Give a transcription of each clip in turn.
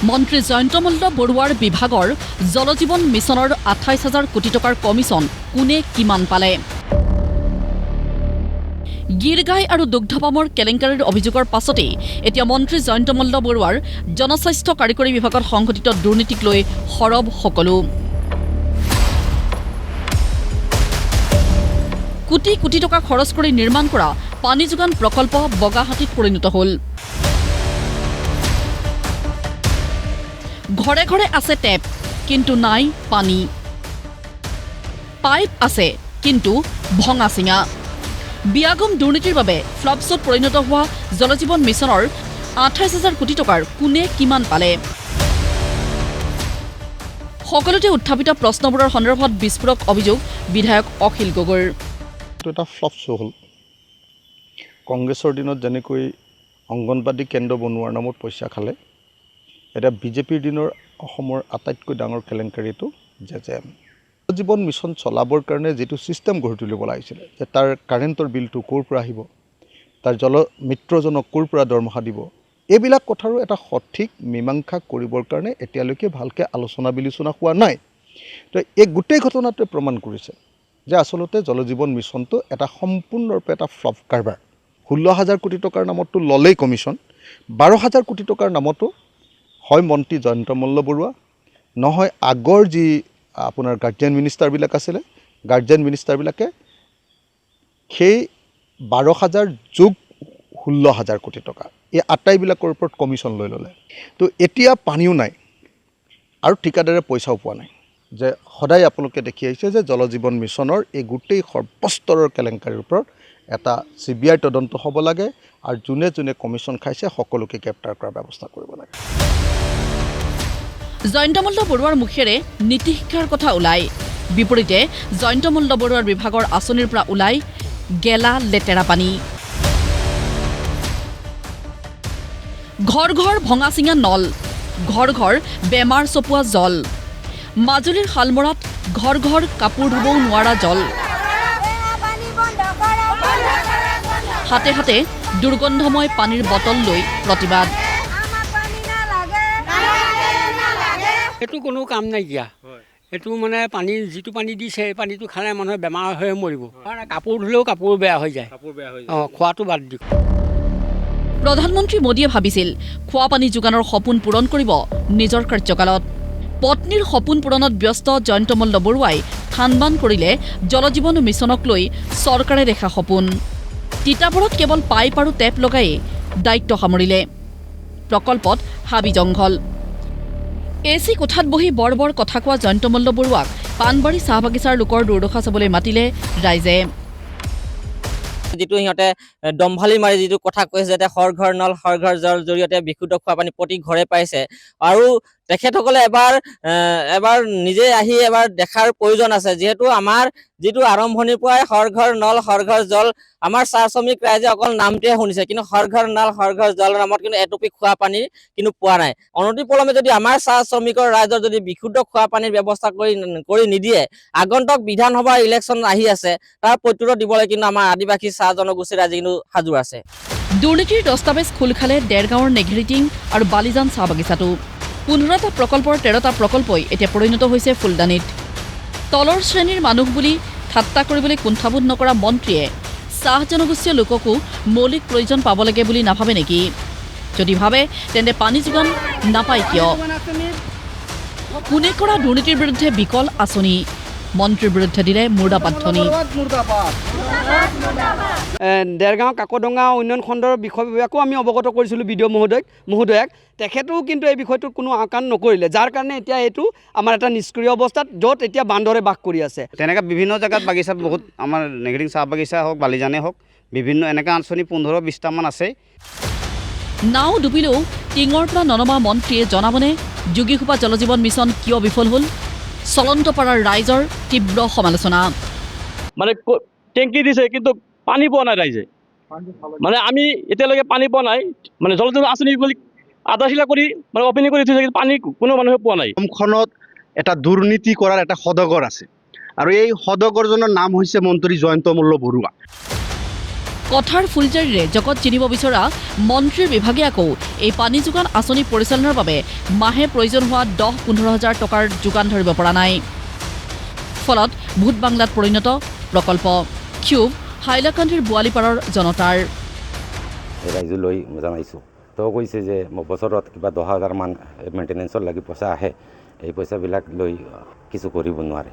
মন্ত্ৰী জয়ন্ত মল্ল বৰুৱাৰ বিভাগৰ জলজীৱন মিছনৰ ২৮,০০০ কোটি টকাৰ কমিছন কোনে কিমান পালে? গিৰগাই আৰু দুগ্ধপামৰ কেলেংকাৰীৰ অভিযোগৰ পাছতেই এতিয়া মন্ত্ৰী জয়ন্ত মল্ল বৰুৱাৰ জনস্বাস্থ্য কাৰিকৰী বিভাগত সংঘটিত দুৰ্নীতিক লৈ সৰব সকলো। কোটি কোটি টকা খৰচ কৰি নিৰ্মাণ কৰা পানী যোগান প্ৰকল্প বগাহাতীত পৰিণত হ'ল। ঘৰে ঘৰে আছে টেপ, কিন্তু নাই পানী। পাইপ আছে, কিন্তু ভঙা চিঙা। বিয়াগম দুৰ্নীতিৰ বাবে ফ্লপছত পৰিণত হোৱা জলজীৱন মিছনৰ ২৮,০০০ কোটি টকাৰ কোনে কিমান পালে? সকলোতে উত্থাপিত প্ৰশ্নবোৰৰ সন্দৰ্ভত বিস্ফোৰক অভিযোগ বিধায়ক অখিল গগৈৰ। এটা ফ্লপ শ্ব' হ'ল। কংগ্ৰেছৰ দিনত যেনেকৈ অংগনবাদী কেন্দ্ৰ বনোৱাৰ নামত পইচা খালে, এতিয়া বিজেপিৰ দিনৰ অসমৰ আটাইতকৈ ডাঙৰ কেলেংকাৰীটো জেজেএম। জীৱন মিছন চলাবৰ কাৰণে যিটো ছিষ্টেম গঢ়ি তুলিব লাগিছিলে, যে তাৰ কাৰেণ্টৰ বিলটো ক'ৰ পৰা আহিব, তাৰ মিত্ৰজনক ক'ৰ পৰা দৰমহা দিব, এইবিলাক কথাৰো এটা সঠিক মীমাংসা কৰিবৰ কাৰণে এতিয়ালৈকে ভালকৈ আলোচনা বিলোচনা হোৱা নাই। তো এই গোটেই ঘটনাটোৱে প্ৰমাণ কৰিছে যে আচলতে জলজীৱন মিছনটো এটা সম্পূৰ্ণৰূপে এটা ফ্লপ কাৰবাৰ। 16,000 কোটি টকাৰ নামতো ল'লেই কমিশ্যন, 12,000 কোটি টকাৰ নামতো হয় মন্ত্ৰী জয়ন্ত মল্ল বৰুৱা, নহয় আগৰ যি আপোনাৰ গাৰ্জিয়ান মিনিষ্টাৰবিলাক আছিলে, গাৰ্জিয়ান মিনিষ্টাৰবিলাকে সেই 12,000 যোগ 16,000 কোটি টকা এই আটাইবিলাকৰ ওপৰত কমিশ্যন লৈ ল'লে। তো এতিয়া পানীও নাই আৰু ঠিকাদাৰে পইচাও পোৱা নাই। যে সদায় আপোনালোকে দেখি আহিছে যে জলজীৱন মিছনৰ এই গোটেই সৰ্বস্তৰৰ কেলেংকাৰীৰ ওপৰত এটা CBI তদন্ত হ'ব লাগে আৰু যোনে যোনে কমিশ্যন খাইছে সকলোকে গ্ৰেপ্তাৰ কৰাৰ ব্যৱস্থা কৰিব লাগে। জয়ন্ত মল্ল বৰুৱাৰ মুখেৰে নীতি শিক্ষাৰ কথা ওলায়, বিপৰীতে জয়ন্ত মল্ল বৰুৱাৰ বিভাগৰ আঁচনিৰ পৰা ওলায় গেলা লেতেৰা পানী। ঘৰ ঘৰ ভঙা চিঙা নল, ঘৰ ঘৰ বেমাৰ চপোৱা জল, মাজুলীৰ শালমৰাত ঘৰ ঘৰ কাপোৰ ধুবও নোৱাৰা জল, হাতে হাতে দুৰ্গন্ধময় পানীৰ বটল লৈ প্ৰতিবাদ। এইটো কোনো কাম নাইকিয়া। এইটো মানে পানী যিটো পানী দিছে এই পানীটো খালে মানুহে বেমাৰ হৈ মৰিব। কাৰণ কাপোৰ ধুলেও কাপোৰ বেয়া হৈ যায়। খোৱাটো বাদ দিওঁ। প্ৰধানমন্ত্ৰী মোদীয়ে ভাবিছিল খোৱা পানী যোগানৰ সপোন পূৰণ কৰিব নিজৰ কাৰ্যকালত। পত্নীৰ সপোন পূৰণত ব্যস্ত জয়ন্ত মল্ল বৰুৱাই থানবান কৰিলে জলজীৱন মিছনক লৈ চৰকাৰে দেখা সপোন। তিতাবৰত কেৱল পাইপ আৰু টেপ লগাই দায়িত্ব সামৰিলে। প্ৰকল্পত হাবি জংঘল। AC কোঠাত বহি বৰ বৰ কথা কোৱা জয়ন্ত মল্ল বৰুৱাক পাণবাৰী চাহ বাগিচাৰ লোকৰ দুৰ্দশা চাবলৈ মাতিলে ৰাইজে। যিটো সিহঁতে দম্ভালি মাৰি যিটো কথা কৈছে যে হৰ ঘৰ নল হৰ ঘৰ জল জৰিয়তে বিশুদ্ধ খোৱা পানী প্ৰতি ঘৰে পাইছে, আৰু তেখেতসকলে এবাৰ নিজে আহি এবাৰ দেখাৰ প্ৰয়োজন আছে। যিহেতু আমাৰ যিটো আৰম্ভণিৰ পৰাই হৰ ঘৰ নল হৰ ঘৰ জল, আমাৰ চাহ শ্ৰমিক ৰাইজে অকল নামটোৱে শুনিছে, কিন্তু হৰ ঘৰ নল হৰ ঘৰ জল নামত কিন্তু এটুপি খোৱা পানী কিন্তু পোৱা নাই। অনতিপলমে যদি আমাৰ চাহ শ্ৰমিকৰ ৰাইজৰ যদি বিশুদ্ধ খোৱা পানীৰ ব্যৱস্থা কৰি নিদিয়ে, আগন্তুক বিধানসভা ইলেকশ্যন আহি আছে, তাৰ প্ৰত্যুত্তৰ দিবলৈ কিন্তু আমাৰ আদিবাসী চাহ জনগোষ্ঠীৰ ৰাইজে কিন্তু সাজু আছে। দুৰ্নীতিৰ দস্তাবেজ খোল খালে ডেৰগাঁৱৰ নেঘেৰিটিং আৰু বালিজান চাহ বাগিচাটো। 15টা প্ৰকল্পৰ 13টা প্ৰকল্পই এতিয়া পৰিণত হৈছে ফুলদানিত। তলৰ শ্ৰেণীৰ মানুহ বুলি ঠাট্টা কৰিবলৈ কুণ্ঠাবোধ নকৰা মন্ত্ৰীয়ে চাহ জনগোষ্ঠীয় লোককো মৌলিক প্ৰয়োজন পাব লাগে বুলি নাভাবে নেকি? যদি ভাবে তেন্তে পানী যোগান নাপায় কিয়? কোনে কৰা দুৰ্নীতিৰ বিৰুদ্ধে বিকল আঁচনি, মন্ত্ৰীৰ বিৰুদ্ধে দিলে মুৰ্দাবাদ ধ্বনি। দেৰগাঁও কাকডঙা উন্নয়ন খণ্ডৰ বিষয়বিলাকো আমি অৱগত কৰিছিলোঁ BDO মহোদয়াক। তেখেতেও কিন্তু এই বিষয়টোত কোনো আওকাণ নকৰিলে, যাৰ কাৰণে এতিয়া এইটো আমাৰ এটা নিষ্ক্ৰিয় অৱস্থাত, য'ত এতিয়া বান্দৰে বাস কৰি আছে। তেনেকৈ বিভিন্ন জেগাত বাগিচা বহুত আমাৰ নেঘেৰিং চাহ বাগিচা হওক বালিজানে হওক বিভিন্ন এনেকৈ আঁচনি 15-20টামান আছে। নাও ডুবিলেও টিঙৰ পৰা ননমা মন্ত্ৰীয়ে জনাবনে যোগীঘোপা জলজীৱন মিছন কিয় বিফল হ'ল? চলন্তপাৰাৰ ৰাইজৰ তীব্ৰ সমালোচনা। মানে টেংকি দিছে কিন্তু পানী পোৱা নাই ৰাইজে। মানে আমি এতিয়ালৈকে পানী পোৱা নাই, মানে জলজীৱন আঁচনি বুলি আধাশিলা কৰি মানে অপেনিং কৰি থৈছে, কিন্তু পানী কোনো মানুহে পোৱা নাই। অসমখনত এটা দুৰ্নীতি কৰাৰ এটা সদাগৰ আছে, আৰু এই সদাগৰজনৰ নাম হৈছে মন্ত্ৰী জয়ন্ত মল্ল বৰুৱা। কথাৰ ফুলজাৰিৰে জগত চিনিব বিচৰা মন্ত্ৰীৰ বিভাগে আকৌ এই পানী যোগান আঁচনি পৰিচালনাৰ বাবে মাহে প্ৰয়োজন হোৱা 10-15 হাজাৰ টকাৰ যোগান ধৰিব পৰা নাই। ফলত ভূত বাংলাত পৰিণত প্ৰকল্প। ক্ষোভ হাইলাকান্দিৰ বোৱালিপাৰৰ জনতাৰ। ৰাইজলৈ জনাইছোঁ, তেওঁ কৈছে যে বছৰত কিবা 10,000 মান মেইনটেনেন্সৰ লাগি পইচা আহে, এই পইচাবিলাক লৈ কিছু কৰিব নোৱাৰে।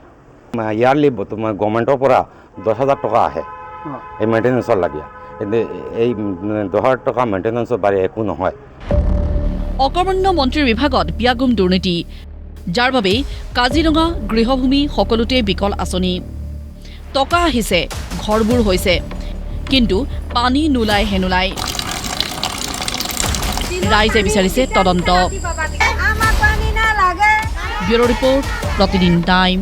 ইয়াৰলি গভৰ্ণমেণ্টৰ পৰা 10,000 টকা আহে এই মেইনটেনেন্সৰ লাগে, কিন্তু এই 10,000 টকা মেইনটেনেন্সৰ বাৰে একো নহয়। অকৰ্মণ্য মন্ত্ৰীৰ বিভাগত ব্যাগুম দুৰ্নীতি, যাৰ বাবেই কাজিৰঙা গৃহভূমি সকলোতে বিকল আঁচনি। টকা আহিছে, ঘৰবোৰ হৈছে, কিন্তু পানী নোলায় হেনোলায়। ৰাইজে বিচাৰিছে তদন্ত। ব্যুৰো ৰিপৰ্ট, প্ৰতিদিন টাইম।